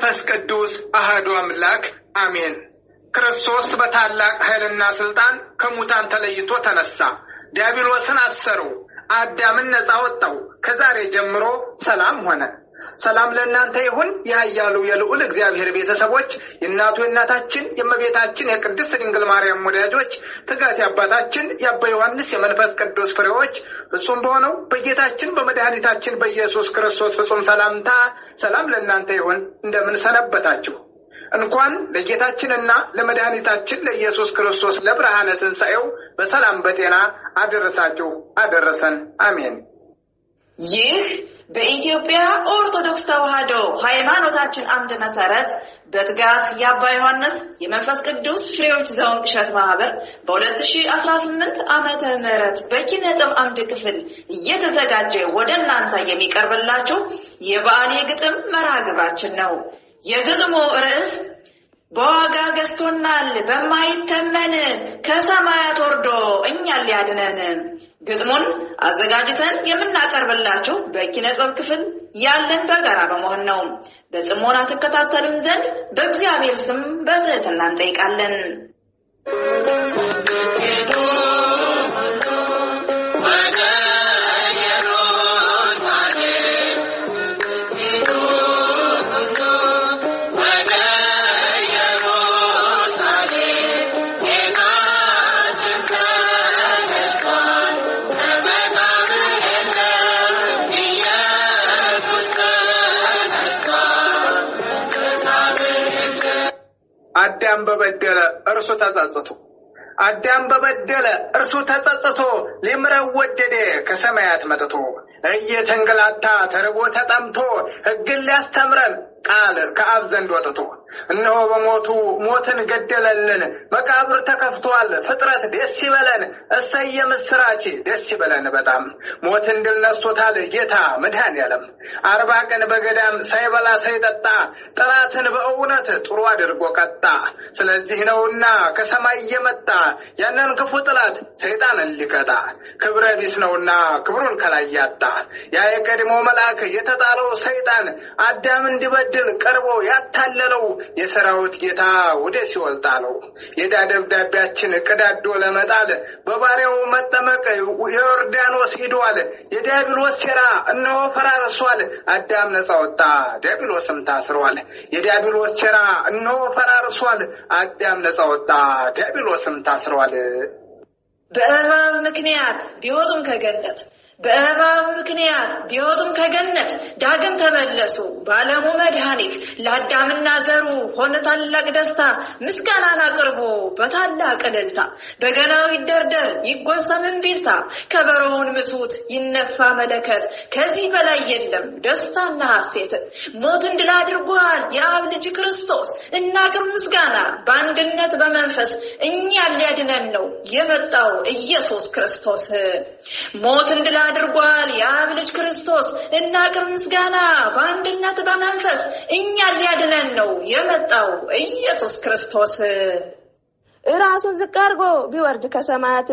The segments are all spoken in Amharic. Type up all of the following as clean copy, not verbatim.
መንፈስ ቅዱስ አሐዱ አምላክ አሜን። ክርስቶስ በታላቅ ኃይልና ስልጣን ከሙታን ተለይቶ ተነሳ። ዲያብሎስን አሰረው፣ አዳምን ነፃ ወጣው። ከዛሬ ጀምሮ ሰላም ሆነ። ሰላም ለእናንተ ይሁን። የኃያሉ የልዑል እግዚአብሔር ቤተሰቦች፣ የእናታችን የእመቤታችን የቅድስት ድንግል ማርያም ወዳጆች፣ ትጋት ያባታችን የአባ ዮሐንስ የመንፈስ ቅዱስ ፍሬዎች ፍጹም በሆነው በጌታችን በመድኃኒታችን በኢየሱስ ክርስቶስ ፍጹም ሰላምታ ሰላም ለእናንተ ይሁን። እንደምን ሰነበታችሁ? እንኳን ለጌታችንና ለመድኃኒታችን ለኢየሱስ ክርስቶስ ለብርሃነ ትንሣኤው በሰላም በጤና አደረሳችሁ አደረሰን። አሜን። ይህ በኢትዮጵያ ኦርቶዶክስ ተዋሕዶ ሃይማኖታችን አምድ መሰረት በትጋት የአባ ዮሐንስ የመንፈስ ቅዱስ ፍሬዎች ዘወንቅ እሸት ማህበር በ2018 ዓመተ ምህረት በኪነ ጥበብ አምድ ክፍል እየተዘጋጀ ወደ እናንተ የሚቀርብላችሁ የበዓል የግጥም መርሃ ግብራችን ነው። የግጥሙ ርዕስ በዋጋ ገዝቶናል በማይተመን ከሰማያት ወርዶ እኛን ሊያድነን። ግጥሙን አዘጋጅተን የምናቀርብላችሁ በኪነ ጥበብ ክፍል ያለን በጋራ በመሆን ነው። በጽሞና ተከታተሉን ዘንድ በእግዚአብሔር ስም በትህትና እንጠይቃለን። አዳም በበደለ እርሱ ተጸጽቶ አዳም በበደለ እርሱ ተጸጽቶ ሊምረው ወደደ ከሰማያት መጥቶ እየተንገላታ ተርቦ ተጠምቶ ሕግን ሊያስተምረን ቃል ከአብ ዘንድ ወጥቶ እነሆ በሞቱ ሞትን ገደለልን። መቃብር ተከፍቷል ፍጥረት ደስ ይበለን። እሰየ ምስራች ደስ ይበለን በጣም ሞትን ድል ነስቶታል ጌታ መድኃኔዓለም። 40 ቀን በገዳም ሳይበላ ሳይጠጣ ጠላትን በእውነት ጥሩ አድርጎ ቀጣ። ስለዚህ ነውና ከሰማይ የመጣ ያንን ክፉ ጠላት ሰይጣንን ሊቀጣ። ክብረ ቢስ ነውና ክብሩን ከላይ ያጣ። ያ የቀድሞ መልአክ የተጣለው ሰይጣን አዳም እንዲበድል ቀርቦ ያታለለው የሰራዊት ጌታ ወደ ሲኦል ጣለው። የዕዳ ደብዳቤያችን ቀዳዶ ለመጣል በባሪያው መጠመቅ ዮርዳኖስ ሄዷል። የዲያብሎስ ሴራ እነሆ ፈራርሷል። አዳም ነፃ ወጣ ዲያብሎስም ታስሯል። የዲያብሎስ ሴራ እነሆ ፈራርሷል። አዳም ነፃ ወጣ ዲያብሎስም ታስሯል። በእባብ ምክንያት ቢወጡም ከገነት በእባብ ምክንያት ቢወጡም ከገነት ዳግም ተመለሱ። ባለሙ መድኃኒት ለአዳምና ዘሩ ሆነ ታላቅ ደስታ። ምስጋናን አቅርቦ በታላቅ እልልታ በገናው ይደርደር ይጎሰም እምቢልታ። ከበሮውን ምቱት ይነፋ መለከት። ከዚህ በላይ የለም ደስታና ሐሴት። ሞትን ድል አድርጓል የአብ ልጅ ክርስቶስ። እናቅርብ ምስጋና በአንድነት በመንፈስ እኛን ሊያድነን ነው የመጣው ኢየሱስ ክርስቶስ። ሞትን ድል አድርጓል የአብ ልጅ ክርስቶስ። እናቅርብ ምስጋና በአንድነት በመንፈስ እኛን ሊያድነን ነው የመጣው ኢየሱስ ክርስቶስ። ራሱን ዝቅ አድርጎ ቢወርድ ከሰማያት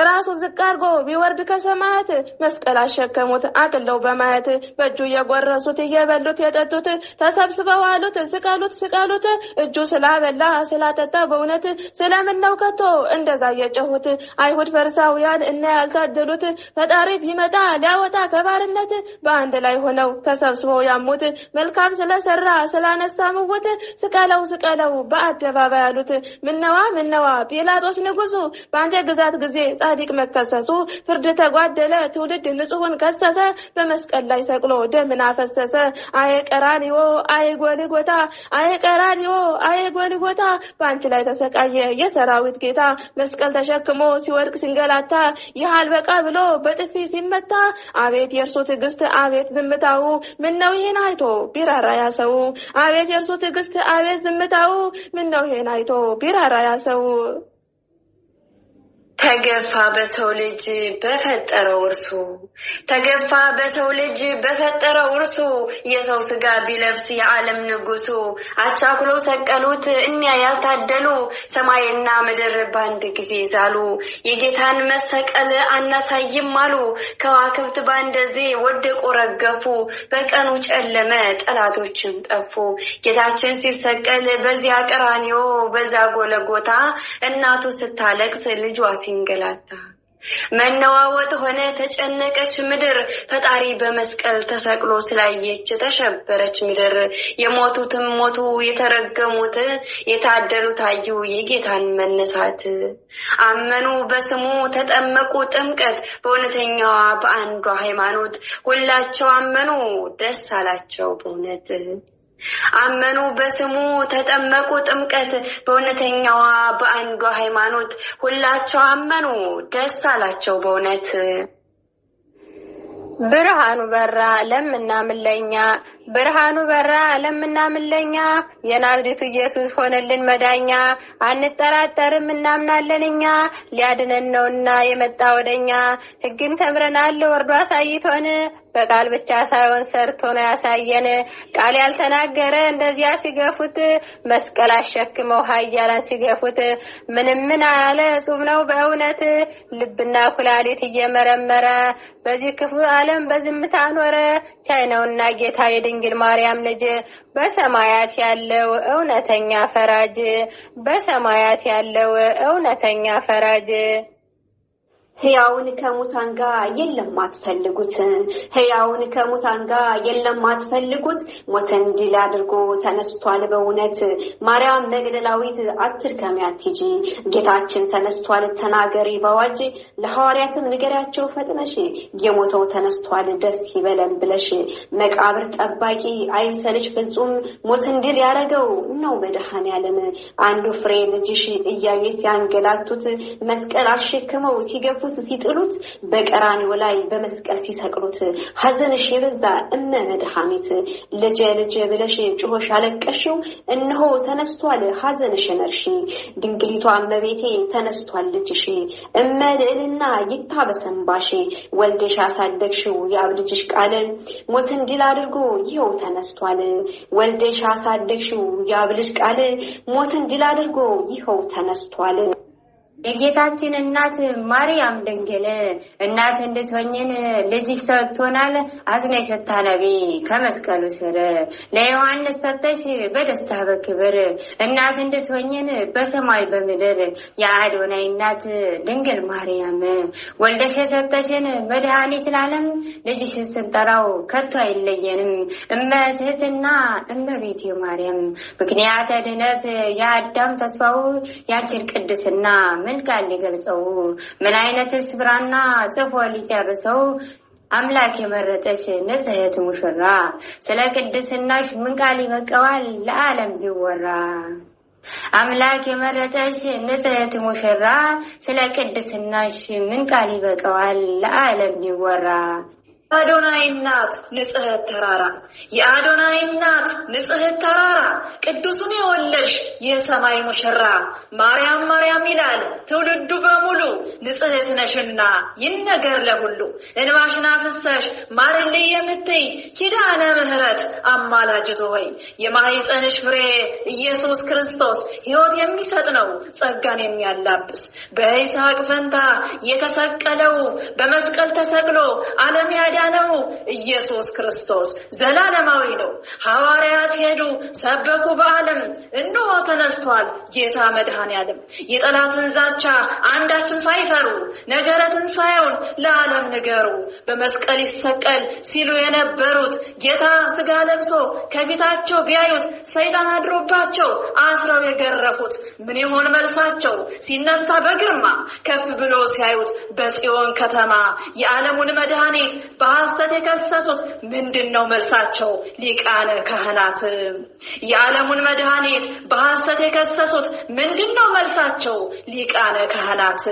ራሱን ዝቅ አድርጎ ቢወርድ ከሰማያት መስቀል አሸከሙት አቅለው በማየት በእጁ የጎረሱት እየበሉት የጠጡት ተሰብስበው አሉት ስቀሉት ስቀሉት። እጁ ስላበላ ስላጠጣ በእውነት ስለምን ነው ከቶ እንደዛ የጨሁት? አይሁድ ፈሪሳውያን እና ያልታደሉት ፈጣሪ ቢመጣ ሊያወጣ ከባርነት በአንድ ላይ ሆነው ተሰብስበው ያሙት። መልካም ስለሰራ ስላነሳ ምውት ስቀለው ስቀለው በአደባባይ አሉት። ምነዋ ጲላጦስ ንጉሱ በአንተ ግዛት ጊዜ ጻድቅ መከሰሱ። ፍርድ ተጓደለ ትውልድ ንጹሕን ከሰሰ። በመስቀል ላይ ሰቅሎ ደምን አፈሰሰ። አየ ቀራንዮ አየ ጎልጎታ አየ ቀራንዮ አየ ጎልጎታ። በአንቺ ላይ ተሰቃየ የሰራዊት ጌታ። መስቀል ተሸክሞ ሲወድቅ ሲንገላታ ይሃል በቃ ብሎ በጥፊ ሲመታ። አቤት የእርሱ ትዕግስት አቤት ዝምታው። ምነው ይሄን አይቶ ቢራራ ያሰው። አቤት የእርሱ ትዕግስት አቤት ዝምታው። ምነው ይሄን አይቶ ቢራራ ያሰው። ተገፋ በሰው ልጅ በፈጠረው እርሱ ተገፋ በሰው ልጅ በፈጠረው እርሱ የሰው ስጋ ቢለብስ የዓለም ንጉሱ አቻኩለው ሰቀሉት እኒያ ያልታደሉ ሰማይና ምድር ባንድ ጊዜ ዛሉ የጌታን መሰቀል አናሳይም አሉ ከዋክብት ባንደዜ ወደቁ ረገፉ በቀኑ ጨለመ ጠላቶችም ጠፉ ጌታችን ሲሰቀል በዚያ ቀራንዮ በዛ ጎለጎታ እናቱ ስታለቅስ ልጇ ሲንገላታ መነዋወጥ ሆነ ተጨነቀች ምድር ፈጣሪ በመስቀል ተሰቅሎ ስላየች ተሸበረች ምድር የሞቱትም ሞቱ የተረገሙት የታደሉት አዩ የጌታን መነሳት አመኑ በስሙ ተጠመቁ ጥምቀት በእውነተኛዋ በአንዷ ሃይማኖት ሁላቸው አመኑ ደስ አላቸው በእውነት አመኑ በስሙ ተጠመቁ ጥምቀት በእውነተኛዋ በአንዷ ሃይማኖት ሁላቸው አመኑ ደስ አላቸው በእውነት ብርሃኑ በራ ለምናምለኛ ብርሃኑ በራ ለምናምለኛ የናዝሬቱ ኢየሱስ ሆነልን መዳኛ አንጠራጠርም እናምናለንኛ ሊያድነን ነውና የመጣ ወደኛ ሕግን ተምረናል ወርዶ አሳይቶን በቃል ብቻ ሳይሆን ሰርቶ ነው ያሳየን ቃል ያልተናገረ እንደዚያ ሲገፉት መስቀል አሸክመው ኃያላን ሲገፉት ምን አለ ጹም ነው በእውነት ልብና ኩላሊት እየመረመረ በዚህ ክፉ ዓለም በዝምታ ኖረ ቻይናውና ጌታ የድንግል ማርያም ልጅ በሰማያት ያለው እውነተኛ ፈራጅ በሰማያት ያለው እውነተኛ ፈራጅ ሕያውን ከሙታን ጋር የለም አትፈልጉት ሕያውን ከሙታን ጋር የለም አትፈልጉት ሞትን ድል አድርጎ ተነስቷል በእውነት ማርያም መግደላዊት አትርከም አትጂ ጌታችን ተነስቷል ተናገሪ በዋጅ ለሐዋርያትም ንገሪያቸው ፈጥነሽ የሞተው ተነስቷል ደስ ይበለን ብለሽ መቃብር ጠባቂ አይምሰልሽ ፍጹም ሞትን ድል ያረገው ነው መድኃኔዓለም አንዱ ፍሬ ልጅሽ እያየ ሲያንገላቱት መስቀል አሸክመው ሲገፉ ሲጥሉት በቀራንዮ ላይ በመስቀል ሲሰቅሉት ሐዘንሽ የበዛ እመ መድኃኒት ልጄ ብለሽ ጮኸሽ አለቀሽው እነሆ ተነስቷል ሐዘንሽ ነርሺ ድንግሊቷ እመቤቴ ተነስቷል ልጅሽ እመ ልዕልና ይታበሰንባሽ ወልደሽ አሳደግሽው የአብ ልጅሽ ቃል ሞትን ድል አድርጎ ይኸው ተነስቷል ወልደሽ አሳደግሽው የአብ ልጅ ቃል ሞትን ድል አድርጎ ይኸው ተነስቷል የጌታችን እናት ማርያም ድንግል እናት እንድትሆኝን ልጅሽ ሰጥቶናል አዝነሽ ስታነቢ ከመስቀሉ ስር ለዮሐንስ ሰጠሽ በደስታ በክብር እናት እንድትሆኝን በሰማይ በምድር የአዶናይ እናት ድንግል ማርያም ወልደሽ ሰጠሽን መድኃኒት ለዓለም ልጅሽን ስንጠራው ከቶ አይለየንም እመትህትና እመቤቴ ማርያም ምክንያት ድነት የአዳም ተስፋው ያንቺን ቅድስና ምን ቃል ሊገልጸው ምን አይነትስ ብራና ጽፎ ሊጨርሰው አምላክ የመረጠሽ ንጽሕት ሙሽራ ስለ ቅድስናሽ ምን ቃል ይበቃዋል ለዓለም ቢወራ አምላክ የመረጠሽ ንጽሕት ሙሽራ ስለ ቅድስናሽ ምን ቃል ይበቃዋል ለዓለም ቢወራ አዶናይ እናት ንጽሕት ተራራ የአዶናይ እናት ንጽሕት ተራራ ቅዱሱን የወለድሽ የሰማይ ሙሽራ ማርያም ይላል ትውልዱ በሙሉ ንጽሕት ነሽና ይነገር ለሁሉ እንባሽን አፍሰሽ ማርልኝ የምትይ ኪዳነ ምሕረት አማላጅት ሆይ የማኅፀንሽ ፍሬ ኢየሱስ ክርስቶስ ሕይወት የሚሰጥ ነው ጸጋን የሚያላብስ በይስሐቅ ፈንታ የተሰቀለው በመስቀል ተሰቅሎ ዓለም ያዳነው ኢየሱስ ክርስቶስ ዘላለማዊ ነው ሐዋርያት ሄዱ ሰበኩ በዓለም እነሆ ተነስቷል ጌታ መድኃኔዓለም የጠላትን ዛቻ አንዳችን ሳይፈሩ ነገረ ትንሣኤውን ለዓለም ንገሩ በመስቀል ይሰቀል ሲሉ የነበሩት ጌታ ሥጋ ለብሶ ከፊታቸው ቢያዩት ሰይጣን አድሮባቸው አስረው የገረፉት ምን ይሆን መልሳቸው ሲነሳ በግርማ ከፍ ብሎ ሲያዩት በጽዮን ከተማ የዓለሙን መድኃኒት በሐሰት የከሰሱት ምንድነው መልሳቸው ሊቃነ ካህናት የዓለሙን መድኃኒት በሐሰት የከሰሱት ምንድነው መልሳቸው ሊቃነ ካህናት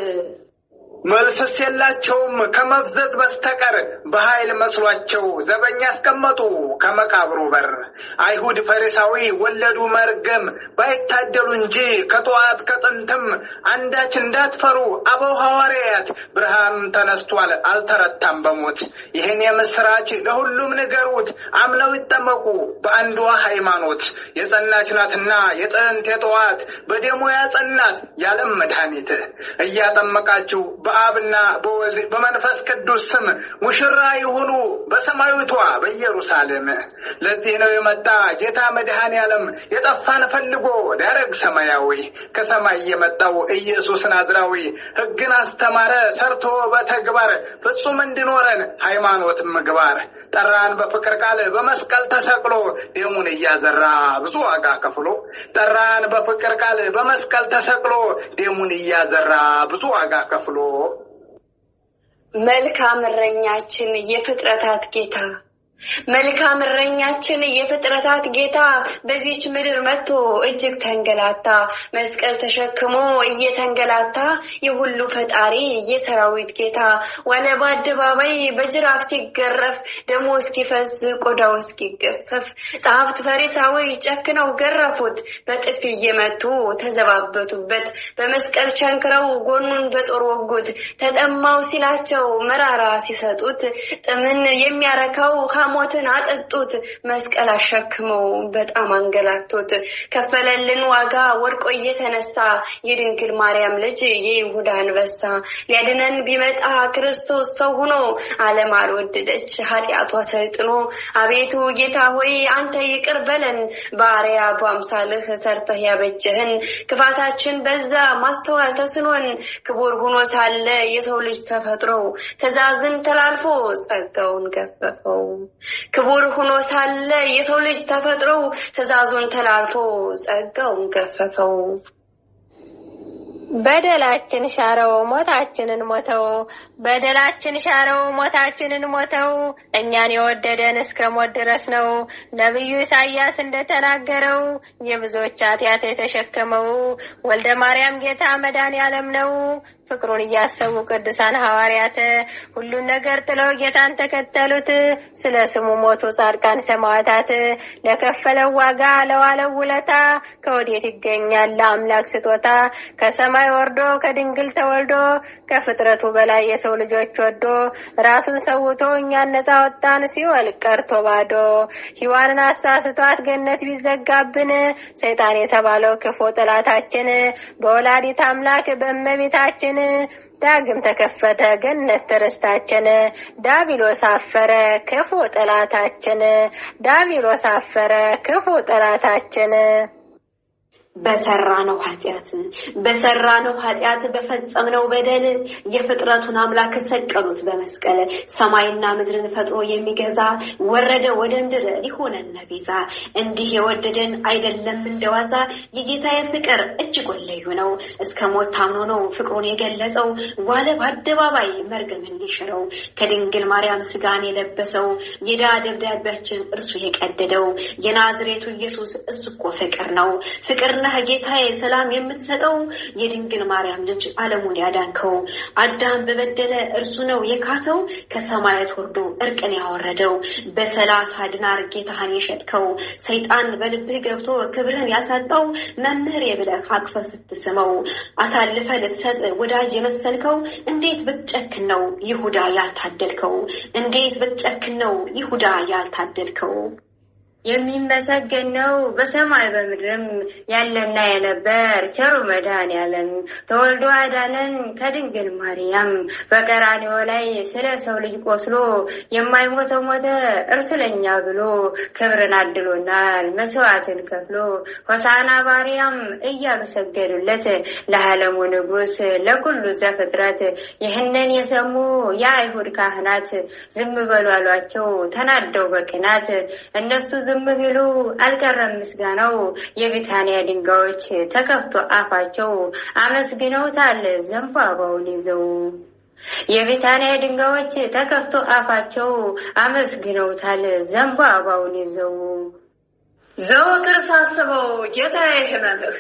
መልስስ የላቸውም ከመፍዘዝ በስተቀር በኃይል መስሏቸው ዘበኛ አስቀመጡ ከመቃብሩ በር። አይሁድ ፈሪሳዊ ወለዱ መርገም ባይታደሉ እንጂ ከጠዋት ከጥንትም አንዳች እንዳትፈሩ አበው ሐዋርያት ብርሃን ተነስቷል አልተረታም በሞት። ይህን የምስራች ለሁሉም ንገሩት አምነው ይጠመቁ በአንዷ ሃይማኖት። የጸናች ናትና የጥንት የጠዋት በደሙ ያጸናት ያለም መድኃኒት። እያጠመቃችሁ በአብና በወልድ በመንፈስ ቅዱስ ስም ሙሽራ ይሁኑ በሰማያዊቷ በኢየሩሳሌም። ለዚህ ነው የመጣ ጌታ መድኃኔዓለም የጠፋን ፈልጎ ዳረግ ሰማያዊ። ከሰማይ የመጣው ኢየሱስ ናዝራዊ ሕግን አስተማረ ሰርቶ በተግባር ፍጹም እንድኖረን ሃይማኖት ምግባር። ጠራን በፍቅር ቃል በመስቀል ተሰቅሎ ደሙን እያዘራ ብዙ ዋጋ ከፍሎ። ጠራን በፍቅር ቃል በመስቀል ተሰቅሎ ደሙን እያዘራ ብዙ ዋጋ ከፍሎ። መልካም እረኛችን የፍጥረታት ጌታ መልካም እረኛችን የፍጥረታት ጌታ በዚህች ምድር መጥቶ እጅግ ተንገላታ። መስቀል ተሸክሞ እየተንገላታ የሁሉ ፈጣሪ የሰራዊት ጌታ ዋለ በአደባባይ በጅራፍ ሲገረፍ ደሙ እስኪፈስ ቆዳው እስኪገፈፍ። ጸሐፍት ፈሪሳዊ ጨክነው ገረፉት በጥፊ እየመቱ ተዘባበቱበት። በመስቀል ቸንክረው ጎኑን በጦር ወጉት። ተጠማው ሲላቸው መራራ ሲሰጡት ጥምን የሚያረካው ሞትን አጠጡት። መስቀል አሸክመው በጣም አንገላቱት። ከፈለልን ዋጋ ወድቆ እየተነሳ የድንግል ማርያም ልጅ የይሁዳ አንበሳ። ሊያድነን ቢመጣ ክርስቶስ ሰው ሆኖ ዓለም አልወደደች ኃጢአቷ ሰልጥኖ። አቤቱ ጌታ ሆይ አንተ ይቅር በለን ባሪያ በአምሳልህ ሰርተህ ያበጀህን። ክፋታችን በዛ ማስተዋል ተስኖን ክቡር ሆኖ ሳለ የሰው ልጅ ተፈጥሮ ትእዛዝን ተላልፎ ጸጋውን ገፈፈው። ክቡር ሆኖ ሳለ የሰው ልጅ ተፈጥሮ ትእዛዙን ተላልፎ ጸጋውን ገፈፈው። በደላችን ሻረው ሞታችንን ሞተው በደላችን ሻረው ሞታችንን ሞተው። እኛን የወደደን እስከ ሞት ድረስ ነው። ነብዩ ኢሳይያስ እንደተናገረው የብዙዎች ኃጢአት የተሸከመው ወልደ ማርያም ጌታ መድኃኔዓለም ነው። ፍቅሩን እያሰቡ ቅዱሳን ሐዋርያት ሁሉን ነገር ጥለው ጌታን ተከተሉት። ስለ ስሙ ሞቱ ጻድቃን ሰማዕታት። ለከፈለው ዋጋ ለዋለው ውለታ ከወዴት ይገኛል ለአምላክ ስጦታ? ከሰማይ ወርዶ ከድንግል ተወልዶ ከፍጥረቱ በላይ የሰው ልጆች ወዶ ራሱን ሰውቶ እኛን ነፃ ወጣን ሲኦል ቀርቶ ባዶ። ሔዋንን አሳስቷት ገነት ቢዘጋብን ሰይጣን የተባለው ክፉ ጠላታችን በወላዲት አምላክ በእመቤታችን ዳግም ተከፈተ ገነት ርስታችን። ዳቢሎስ አፈረ ክፉ ጠላታችን። ዳቢሎስ አፈረ ክፉ ጠላታችን። በሰራነው ኃጢአት በፈጸምነው በደል የፍጥረቱን አምላክ ሰቀሉት በመስቀል። ሰማይና ምድርን ፈጥሮ የሚገዛ ወረደ ወደ ምድር ሊሆነን ቤዛ። እንዲህ የወደደን አይደለም እንደዋዛ የጌታዬ ፍቅር እጅግ ልዩ ነው። እስከ ሞት ታምኖ ነው ፍቅሩን የገለጸው ዋለ በአደባባይ መርገምን ሊሽረው። ከድንግል ማርያም ስጋን የለበሰው የዕዳ ደብዳቤያችን እርሱ የቀደደው የናዝሬቱ ኢየሱስ እሱ እኮ ፍቅር ነው። ፍቅር ጌታዬ ሰላም የምትሰጠው የድንግል ማርያም ልጅ ዓለሙን ያዳንከው። አዳም በበደለ እርሱ ነው የካሰው ከሰማያት ወርዶ እርቅን ያወረደው። በ30 ዲናር ጌታህን የሸጥከው ሰይጣን በልብህ ገብቶ ክብርን ያሳጣው። መምህር የብለህ አቅፈህ ስትስመው አሳልፈ ልትሰጥ ወዳጅ የመሰልከው። እንዴት ብትጨክን ነው ይሁዳ ያልታደልከው? እንዴት ብትጨክን ነው ይሁዳ ያልታደልከው? የሚመሰገን ነው በሰማይ በምድርም ያለና የነበር ቸሩ መድኃኔዓለም ተወልዶ አዳነን ከድንግል ማርያም። በቀራንዮ ላይ ስለ ሰው ልጅ ቆስሎ የማይሞተው ሞተ እርሱ ለኛ ብሎ ክብርን አድሎናል መስዋዕትን ከፍሎ። ሆሳዕና ባርያም እያሉ ሰገዱለት ለዓለሙ ንጉሥ ለኩሉ ዘፍጥረት። ይህንን የሰሙ የአይሁድ ካህናት ዝም በሉ አሏቸው ተናደው በቅናት። እነሱ ዝም ቢሉ አልቀረም ምስጋናው። የቢታንያ ድንጋዮች ተከፍቶ አፋቸው አመስግነውታል ዘንባባውን ይዘው። የቢታንያ ድንጋዮች ተከፍቶ አፋቸው አመስግነውታል ዘንባባውን ይዘው። ዘወትር ሳስበው ጌታዬ ሕመምህ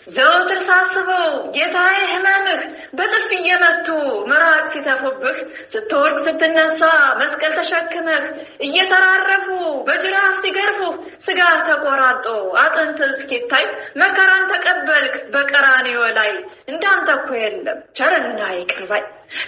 ዘወትር ሳስበው ጌታዬ ሕመምህ በጥፊ እየመቱ ምራቅ ሲተፉብህ ስትወድቅ ስትነሳ መስቀል ተሸክመህ እየተራረፉ በጅራፍ ሲገርፉህ ስጋ ተቆራርጦ አጥንት እስኪታይ መከራን ተቀበልክ በቀራንዮ ላይ እንዳንተ እኮ የለም ቸርና ይቅር ባይ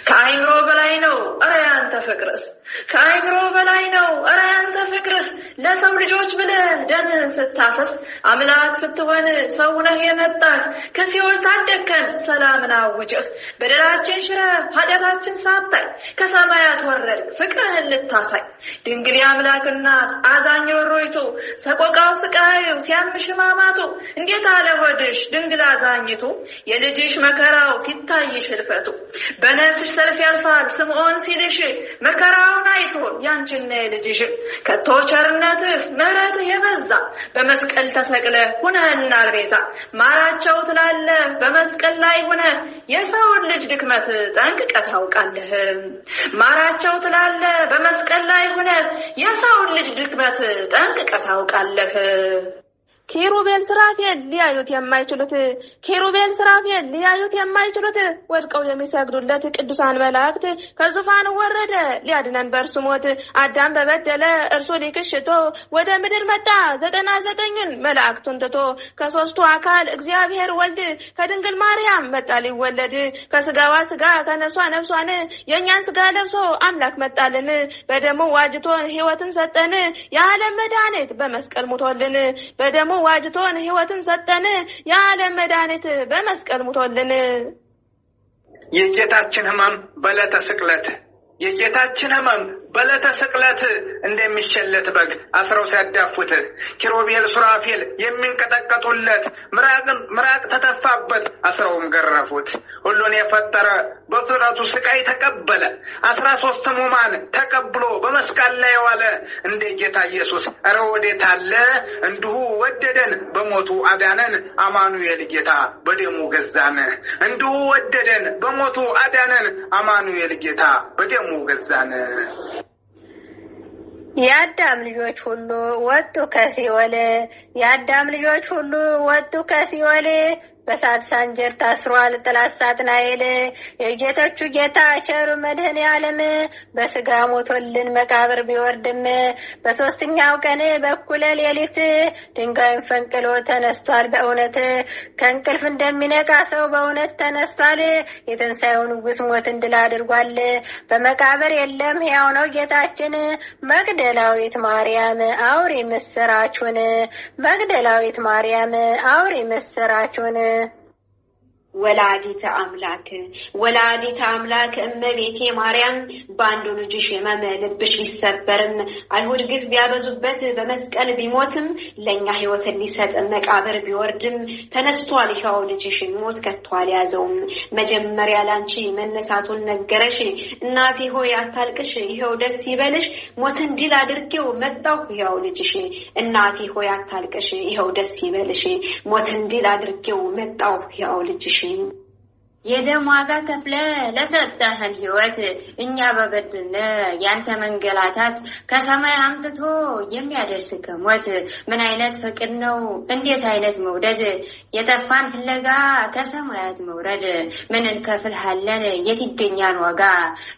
ከአይምሮ በላይ ነው ኧረ ያንተ ፍቅርስ ከአይምሮ በላይ ነው ኧረ ያንተ ፍቅርስ ለሰው ልጆች ብለህ ደምህን ስታፈስ አምላክ ስትሆን ሰው ነህ የመጣህ ከሲኦል ታደግከን ሰላምን አውጀህ በደላችን ሽረህ ኃጢአታችን ሳታይ ከሰማያት ወረድክ ፍቅርህን ልታሳይ ድንግል የአምላክ እናት አዛኝ ሮሮይቱ ሰቆቃው ስቃዩ ሲያምሽ ሕማማቱ እንዴት አለ ሆድሽ ድንግል አዛኝቱ የልጅሽ መከራው ሲታይሽ ሕልፈቱ በነፍስሽ ሰልፍ ያልፋል ስምዖን ሲልሽ መከራውን አይቶ ያንቺና የልጅሽ ከቶ ቸርነትህ ምሕረትህ የበዛ በመስቀል ተሰቅለህ ሁነህናል ቤዛ ማራቸው ትላለህ በመስቀል ላይ ሆነህ የሰውን ልጅ ድክመት ጠንቅቀህ ታውቃለህ ማራቸው ትላለህ በመስቀል ላይ ሆነህ የሰውን ልጅ ድክመት ጠንቅቀህ ታውቃለህ ኪሩቤል ስራፌል ሊያዩት የማይችሉት ወድቀው የሚሰግዱለት ቅዱሳን መላእክት ከዙፋኑ ወረደ ሊያድነን በእርሱ ሞት አዳም በበደለ እርሱ ሊክሽቶ ወደ ምድር መጣ 99 መላእክቱን ትቶ ከሶስቱ አካል እግዚአብሔር ወልድ ከድንግል ማርያም መጣ ሊወለድ ከስጋዋ ስጋ ከነፍሷ ነፍሷን የኛን ስጋ ለብሶ አምላክ መጣልን በደሙ ዋጅቶን ሕይወትን ሰጠን የዓለም መድኃኒት በመስቀል ሞቶልን በደሙ ዋጅቶን ሕይወትን ሰጠን የዓለም መድኃኒት በመስቀል ሞቶልን የጌታችን ሕማም በዕለተ ስቅለት እንደሚሸለት በግ አስረው ሲያዳፉት ኪሩቤል ሱራፌል የሚንቀጠቀጡለት ምራቅ ተተፋበት አስረውም ገረፉት ሁሉን የፈጠረ በፍጥረቱ ስቃይ ተቀበለ 13 ሕሙማን ተቀብሎ በመስቀል ላይ ዋለ እንደ ጌታ ኢየሱስ ኧረ ወዴት አለ እንዲሁ ወደደን በሞቱ አዳነን አማኑኤል ጌታ በደሙ ገዛን እንዲሁ ወደደን በሞቱ አዳነን አማኑኤል ጌታ በደሙ ገዛን የአዳም ልጆች ሁሉ ወጡ ከሲኦል በሳት ሳንጀር ታስሯል ጥላት ሳጥናኤል የጌቶቹ ጌታ ቸሩ መድኃኔዓለም በስጋ ሞቶልን መቃብር ቢወርድም በሶስተኛው ቀን በኩለ ሌሊት ድንጋይን ፈንቅሎ ተነስቷል በእውነት ከእንቅልፍ እንደሚነቃ ሰው በእውነት ተነስቷል የትንሣኤው ንጉሥ ሞትን ድል አድርጓል በመቃብር የለም ሕያው ነው ጌታችን መግደላዊት ማርያም አውሪ ምስራቹን ወላዲተ አምላክ እመቤቴ ማርያም ባንዱ ልጅሽ ሕመም ልብሽ ቢሰበርም አይሁድ ግፍ ቢያበዙበት በመስቀል ቢሞትም ለኛ ሕይወትን ሊሰጥ መቃብር ቢወርድም ተነስቷል ይኸው ልጅሽ ሞት ከቷል ያዘውም መጀመሪያ ላንቺ መነሳቱን ነገረሽ እናቴ ሆይ አታልቅሽ ይኸው ደስ ይበልሽ ሞትን ድል አድርጌው መጣሁ ይኸው ልጅሽ እናቴ ሆይ አታልቅሽ ይኸው ደስ ይበልሽ ሞትን ድል አድርጌው መጣሁ ይኸው ልጅሽ የደም ዋጋ ከፍለ ለሰጠህን ሕይወት እኛ በበድነ ያንተ መንገላታት ከሰማይ አምጥቶ የሚያደርስ ከሞት ምን አይነት ፍቅር ነው እንዴት አይነት መውደድ የጠፋን ፍለጋ ከሰማያት መውረድ ምን እንከፍልሃለን የት ይገኛል ዋጋ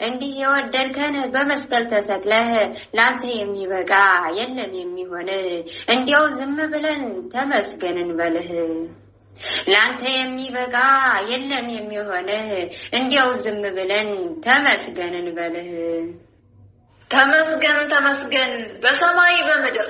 እንዲህ የወደድከን በመስቀል ተሰቅለህ ላንተ የሚበቃ የለም የሚሆን እንዲያው ዝም ብለን ተመስገን እንበልህ ላንተ የሚበቃ የለም የሚሆን እንዲያው ዝም ብለን ተመስገን እንበልህ ተመስገን በሰማይ በምድር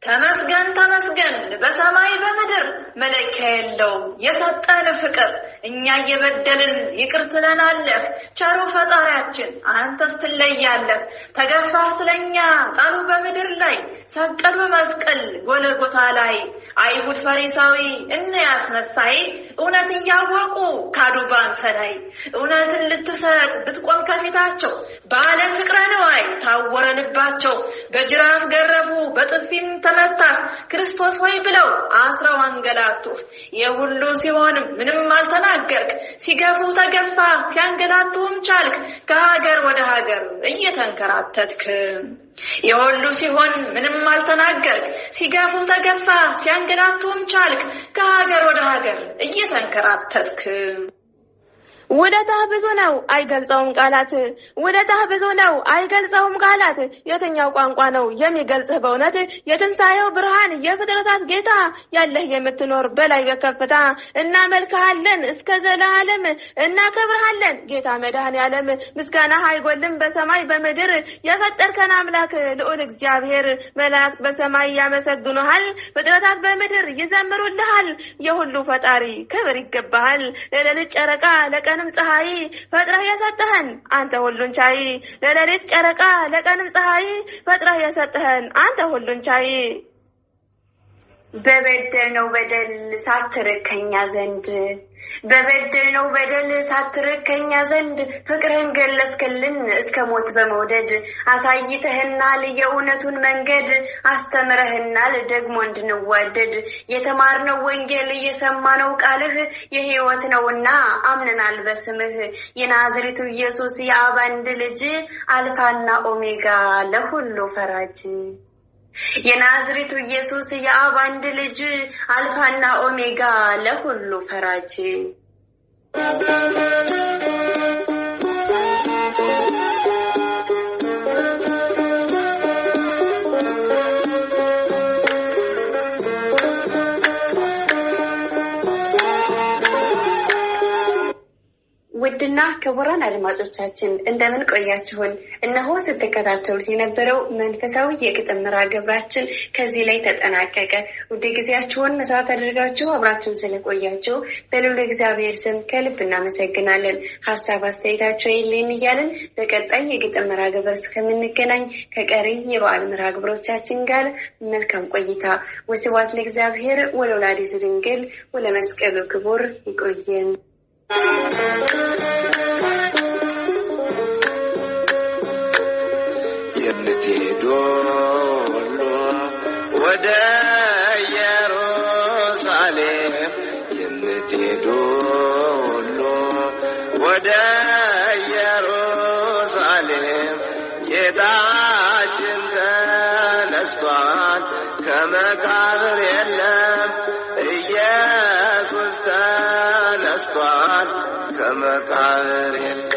ተመስገን በሰማይ በምድር መለኪያ የለው የሰጠን ፍቅር እኛ እየበደልን ይቅር ትለናለህ ቸሩ ፈጣሪያችን አንተስ ትለያለህ ተገፋህ ስለኛ ጣሉ በምድር ላይ ሰቀሉ መስቀል ጎልጎታ ላይ አይሁድ ፈሪሳዊ እነ ያስመሳይ እውነት እያወቁ ካዱ ባንተ ላይ እውነትን ልትሰጥ ብትቆም ከፊታቸው በዓለም ፍቅረ ነዋይ ታወረ ልባቸው በጅራፍ ገረፉ በጥፊም ተመታ ክርስቶስ ሆይ ብለው አስረው አንገላቱ የሁሉ ሲሆን ምንም አልተናገሩ ተናገርክ ሲገፉ ተገፋ ሲያንገላቱም ቻልክ ከሀገር ወደ ሀገር እየተንከራተትክ የሁሉ ሲሆን ምንም አልተናገርክ ሲገፉ ተገፋ ሲያንገላቱም ቻልክ ከሀገር ወደ ሀገር እየተንከራተትክ ውለታህ ብዙ ነው አይገልጸውም ቃላት ውለታህ ብዙ ነው አይገልጸውም ቃላት የትኛው ቋንቋ ነው የሚገልጽህ በእውነት የትንሣኤው ብርሃን የፍጥረታት ጌታ ያለህ የምትኖር በላይ በከፍታ እናመልክሃለን እስከ ዘላለም እናከብርሃለን ጌታ መድኃኔዓለም ምስጋናህ አይጎልም በሰማይ በምድር የፈጠርከን አምላክ ልዑል እግዚአብሔር መላእክት በሰማይ ያመሰግኑሃል ፍጥረታት በምድር ይዘምሩልሃል የሁሉ ፈጣሪ ክብር ይገባሃል ለሌሊት ጨረቃ ለቀንም ፀሐይ ፈጥረህ የሰጠህን አንተ ሁሉን ቻይ ለሌሊት ጨረቃ ለቀንም ፀሐይ ፈጥረህ የሰጠህን አንተ ሁሉን ቻይ በበደልነው በደል ሳትርከኛ ዘንድ በበደልነው በደል ሳትርከኛ ዘንድ ፍቅርህን ገለጽክልን እስከ ሞት በመውደድ አሳይተህናል የእውነቱን መንገድ አስተምረህናል ደግሞ እንድንዋደድ የተማርነው ወንጌል የሰማነው ቃልህ የሕይወት ነውና አምነናል በስምህ የናዝሬቱ ኢየሱስ የአብ አንድ ልጅ አልፋና ኦሜጋ ለሁሉ ፈራጅ የናዝሬቱ ኢየሱስ የአብ አንድ ልጅ አልፋና ኦሜጋ ለሁሉ ፈራጅ ውድና ክቡራን አድማጮቻችን እንደምን ቆያችሁን? እነሆ ስትከታተሉት የነበረው መንፈሳዊ የግጥም መርሃ ግብራችን ከዚህ ላይ ተጠናቀቀ። ውድ ጊዜያችሁን መስዋዕት አድርጋችሁ አብራችሁን ስለቆያችሁ በልዑል እግዚአብሔር ስም ከልብ እናመሰግናለን። ሐሳብ አስተያየታችሁ ይልን እያልን በቀጣይ የግጥም መርሃ ግብር እስከምንገናኝ ከቀሪ የበዓል መርሃ ግብሮቻችን ጋር መልካም ቆይታ። ወስብሐት ለእግዚአብሔር ወለወላዲቱ ድንግል ወለመስቀሉ ክቡር። ይቆየን። የምትሄዱ ሁሉ ወደ ኢየሩሳሌም የምትሄዱ ሁሉ ወደ ኢየሩሳሌም ጌታችን ተነስቷል ከመቃብር የለም ኢየሱስ ተነስቷል ከመቃብር የለም